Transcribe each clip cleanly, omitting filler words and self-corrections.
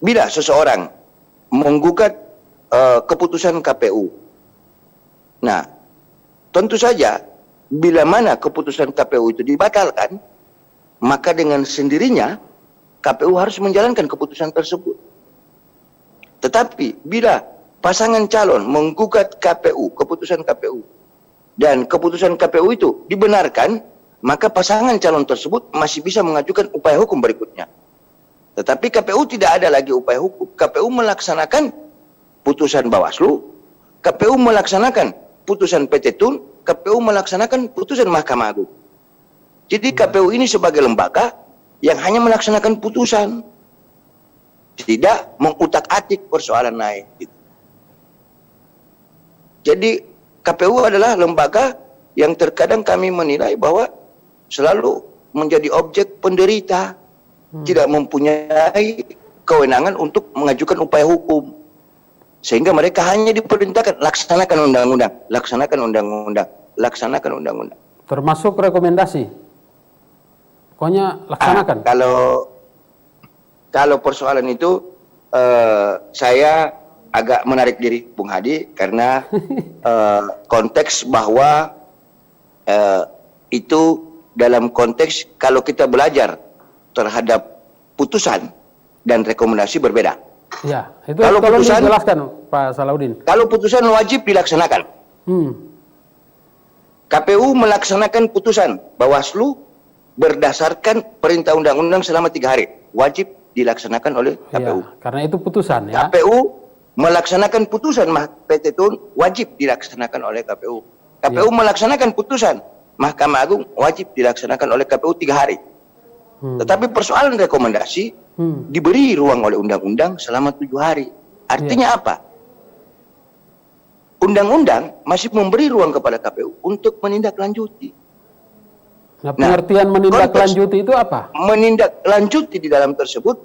bila seseorang menggugat keputusan KPU, nah tentu saja bila mana keputusan KPU itu dibatalkan, maka dengan sendirinya KPU harus menjalankan keputusan tersebut. Tetapi bila pasangan calon menggugat KPU, keputusan KPU, dan keputusan KPU itu dibenarkan, maka pasangan calon tersebut masih bisa mengajukan upaya hukum berikutnya. Tetapi KPU tidak ada lagi upaya hukum. KPU melaksanakan putusan Bawaslu, KPU melaksanakan putusan PT Tun, KPU melaksanakan putusan Mahkamah Agung. Jadi KPU ini sebagai lembaga yang hanya melaksanakan putusan, tidak mengutak-atik persoalan lain. Jadi KPU adalah lembaga yang terkadang kami menilai bahwa selalu menjadi objek penderita, tidak mempunyai kewenangan untuk mengajukan upaya hukum. Sehingga mereka hanya diperintahkan laksanakan undang-undang, laksanakan undang-undang, laksanakan undang-undang. Termasuk rekomendasi. Pokoknya laksanakan. Kalau persoalan itu saya agak menarik diri, Bung Hadi, karena konteks bahwa itu dalam konteks kalau kita belajar terhadap putusan dan rekomendasi berbeda. Ya, itu kalau tolong putusan, dijelaskan Pak Salahuddin. Kalau putusan wajib dilaksanakan. KPU melaksanakan putusan Bawaslu berdasarkan perintah undang-undang selama 3 hari. Wajib dilaksanakan oleh KPU. Ya, karena itu putusan ya. KPU melaksanakan putusan PT Tun wajib dilaksanakan oleh KPU. KPU melaksanakan putusan Mahkamah Agung wajib dilaksanakan oleh KPU 3 hari. Tetapi persoalan rekomendasi diberi ruang oleh undang-undang selama 7 hari. Artinya apa? Undang-undang masih memberi ruang kepada KPU untuk menindaklanjuti. Nah, pengertian menindaklanjuti itu apa? Menindaklanjuti di dalam tersebut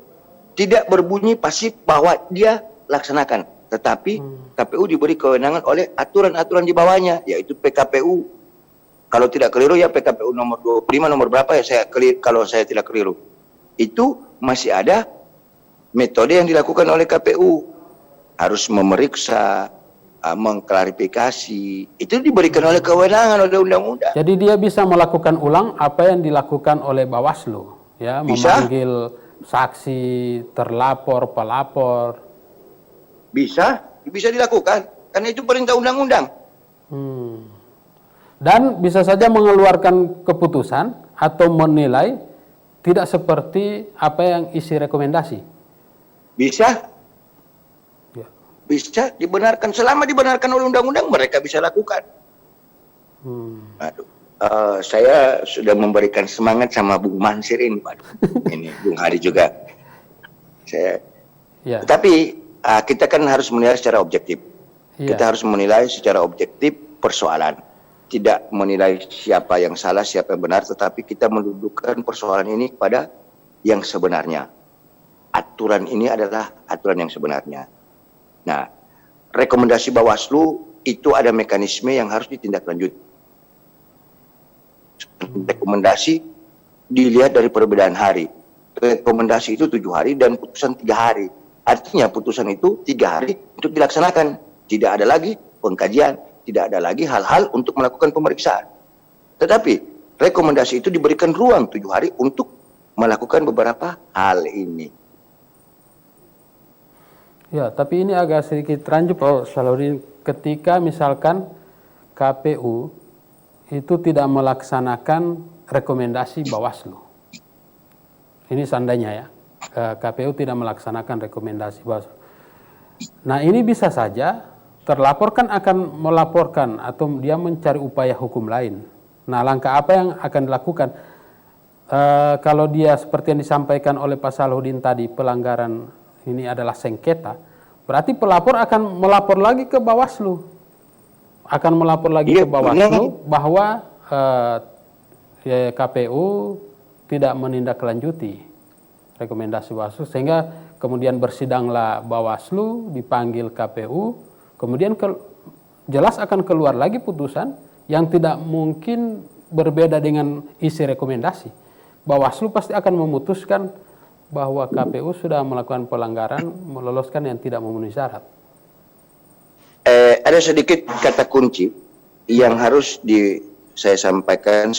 tidak berbunyi pasif bahwa dia laksanakan, tetapi KPU diberi kewenangan oleh aturan-aturan di bawahnya, yaitu PKPU. Kalau tidak keliru ya PKPU nomor 25 nomor berapa ya kalau saya tidak keliru. Itu masih ada metode yang dilakukan oleh KPU. Harus memeriksa, mengklarifikasi. Itu diberikan oleh kewenangan oleh undang-undang. Jadi dia bisa melakukan ulang apa yang dilakukan oleh Bawaslu, ya, bisa memanggil saksi, terlapor, pelapor. Bisa dilakukan karena itu perintah undang-undang. Dan bisa saja mengeluarkan keputusan atau menilai tidak seperti apa yang isi rekomendasi. Bisa dibenarkan, selama dibenarkan oleh undang-undang mereka bisa lakukan. Saya sudah memberikan semangat sama Bung Mansir ini, Pak. Ini Bung Hari juga. Tapi kita kan harus menilai secara objektif. Kita harus menilai secara objektif persoalan. Tidak menilai siapa yang salah, siapa yang benar, tetapi kita mendudukkan persoalan ini kepada yang sebenarnya. Aturan ini adalah aturan yang sebenarnya. Nah, rekomendasi Bawaslu itu ada mekanisme yang harus ditindaklanjuti. Rekomendasi dilihat dari perbedaan hari. Rekomendasi itu 7 hari dan putusan 3 hari. Artinya putusan itu 3 hari untuk dilaksanakan. Tidak ada lagi pengkajian, tidak ada lagi hal-hal untuk melakukan pemeriksaan. Tetapi rekomendasi itu diberikan ruang 7 hari untuk melakukan beberapa hal ini. Ya, tapi ini agak sedikit rancu Pak Salahuddin. Ketika misalkan KPU itu tidak melaksanakan rekomendasi Bawaslu. Ini seandainya ya, KPU tidak melaksanakan rekomendasi Bawaslu. Nah, ini bisa saja terlapor kan akan melaporkan atau dia mencari upaya hukum lain. Nah, langkah apa yang akan dilakukan? Kalau dia seperti yang disampaikan oleh Pak Salahuddin tadi, pelanggaran ini adalah sengketa, berarti pelapor akan melapor lagi ke Bawaslu. Akan melapor lagi ke Bawaslu bahwa KPU tidak menindaklanjuti rekomendasi Bawaslu, sehingga kemudian bersidanglah Bawaslu, dipanggil KPU, kemudian jelas akan keluar lagi putusan yang tidak mungkin berbeda dengan isi rekomendasi. Bawaslu pasti akan memutuskan bahwa KPU sudah melakukan pelanggaran meloloskan yang tidak memenuhi syarat? Ada sedikit kata kunci yang harus saya sampaikan,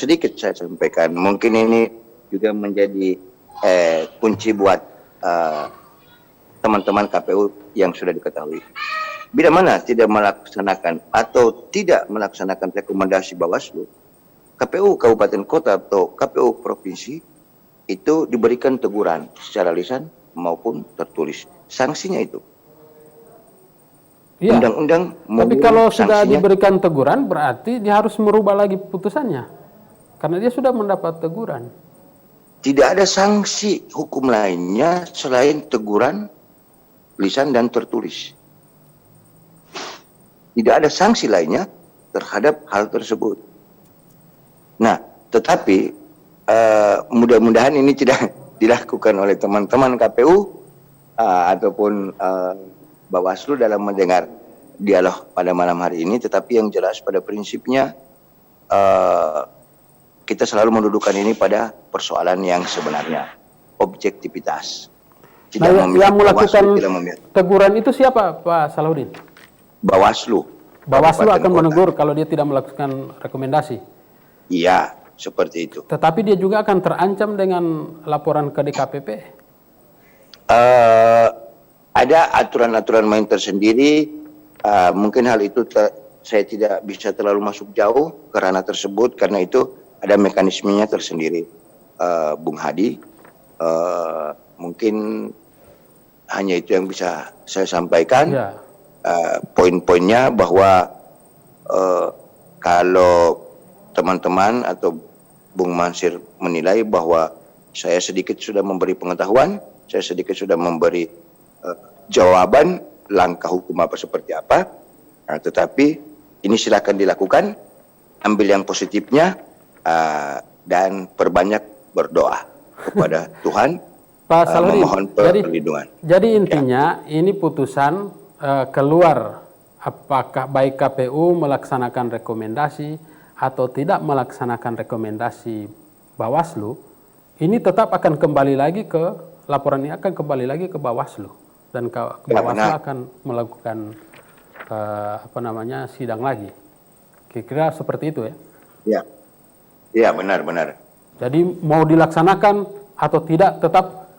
mungkin ini juga menjadi kunci buat teman-teman KPU yang sudah diketahui. Bila mana tidak melaksanakan atau tidak melaksanakan rekomendasi Bawaslu, KPU Kabupaten Kota atau KPU Provinsi itu diberikan teguran secara lisan maupun tertulis. Sanksinya itu. Iya. Undang-undang Tapi kalau sudah sanksinya. diberikan teguran berarti dia harus merubah lagi putusannya. Karena dia sudah mendapat teguran. Tidak ada sanksi hukum lainnya selain teguran lisan dan tertulis. Tidak ada sanksi lainnya terhadap hal tersebut. Nah, tetapi mudah-mudahan ini tidak dilakukan oleh teman-teman KPU ataupun Bawaslu dalam mendengar dialog pada malam hari ini. Tetapi yang jelas pada prinsipnya kita selalu mendudukan ini pada persoalan yang sebenarnya, objektivitas. Nah, yang melakukan teguran itu siapa, Pak Salahuddin? Bawaslu. Bawaslu akan menegur kalau dia tidak melakukan rekomendasi. Iya, seperti itu. Tetapi dia juga akan terancam dengan laporan ke DKPP. Ada aturan-aturan main tersendiri. Mungkin hal itu saya tidak bisa terlalu masuk jauh ke ranah tersebut karena itu ada mekanismenya tersendiri, Bung Hadi. Mungkin hanya itu yang bisa saya sampaikan. Ya. Poin-poinnya bahwa kalau teman-teman atau Bung Mansir menilai bahwa saya sedikit sudah memberi pengetahuan, saya sedikit sudah memberi jawaban langkah hukum apa seperti apa, tetapi ini silakan dilakukan, ambil yang positifnya dan perbanyak berdoa kepada Tuhan, Pak Salahuddin, memohon perlindungan. Jadi intinya ini putusan keluar apakah baik KPU melaksanakan rekomendasi atau tidak melaksanakan rekomendasi Bawaslu, ini tetap akan kembali lagi ke laporan ini akan kembali lagi ke Bawaslu dan Bawaslu akan melakukan sidang lagi. Kira-kira seperti itu ya? Ya, ya benar. Jadi mau dilaksanakan atau tidak tetap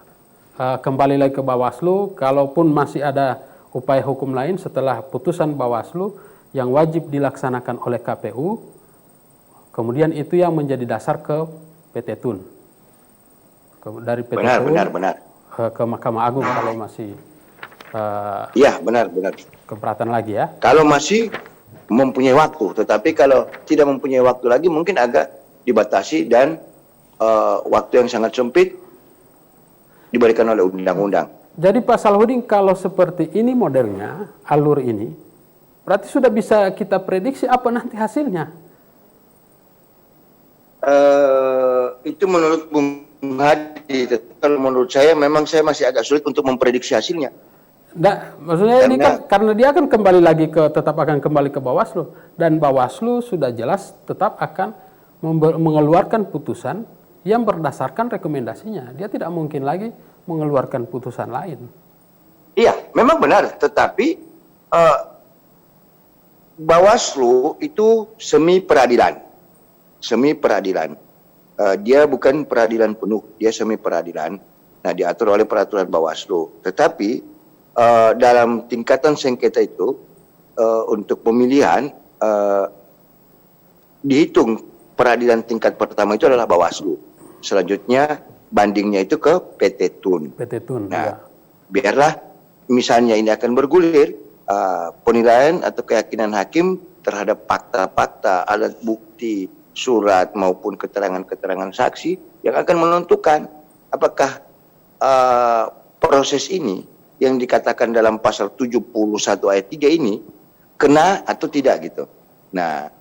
kembali lagi ke Bawaslu. Kalaupun masih ada upaya hukum lain setelah putusan Bawaslu yang wajib dilaksanakan oleh KPU, kemudian itu yang menjadi dasar ke PT Tun. Dari PT Tun benar. Ke Mahkamah Agung kalau masih iya, benar. keberatan lagi ya. Kalau masih mempunyai waktu, tetapi kalau tidak mempunyai waktu lagi mungkin agak dibatasi dan waktu yang sangat sempit diberikan oleh undang-undang. Jadi Pak Salahuddin, kalau seperti ini modelnya, alur ini, berarti sudah bisa kita prediksi apa nanti hasilnya? Itu menurut Bung Hadi. Kalau menurut saya memang saya masih agak sulit untuk memprediksi hasilnya. Nah, maksudnya ini kan karena dia akan kembali lagi tetap akan kembali ke Bawaslu, dan Bawaslu sudah jelas tetap akan mengeluarkan putusan yang berdasarkan rekomendasinya. Dia tidak mungkin lagi mengeluarkan putusan lain. Iya, memang benar. Tetapi Bawaslu itu semi peradilan. Dia bukan peradilan penuh, dia semi peradilan. Nah, diatur oleh peraturan Bawaslu. Tetapi dalam tingkatan sengketa itu untuk pemilihan dihitung peradilan tingkat pertama itu adalah Bawaslu. Selanjutnya bandingnya itu ke PT Tun. Nah, biarlah misalnya ini akan bergulir, penilaian atau keyakinan hakim terhadap fakta-fakta, alat bukti, surat maupun keterangan-keterangan saksi yang akan menentukan apakah proses ini yang dikatakan dalam pasal 71 ayat 3 ini kena atau tidak gitu. Nah,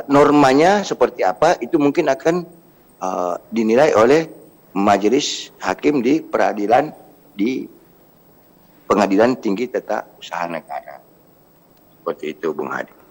normanya seperti apa itu mungkin akan dinilai oleh majelis hakim di Pengadilan Tinggi Tata Usaha Negara. Seperti itu, Bung Hadi.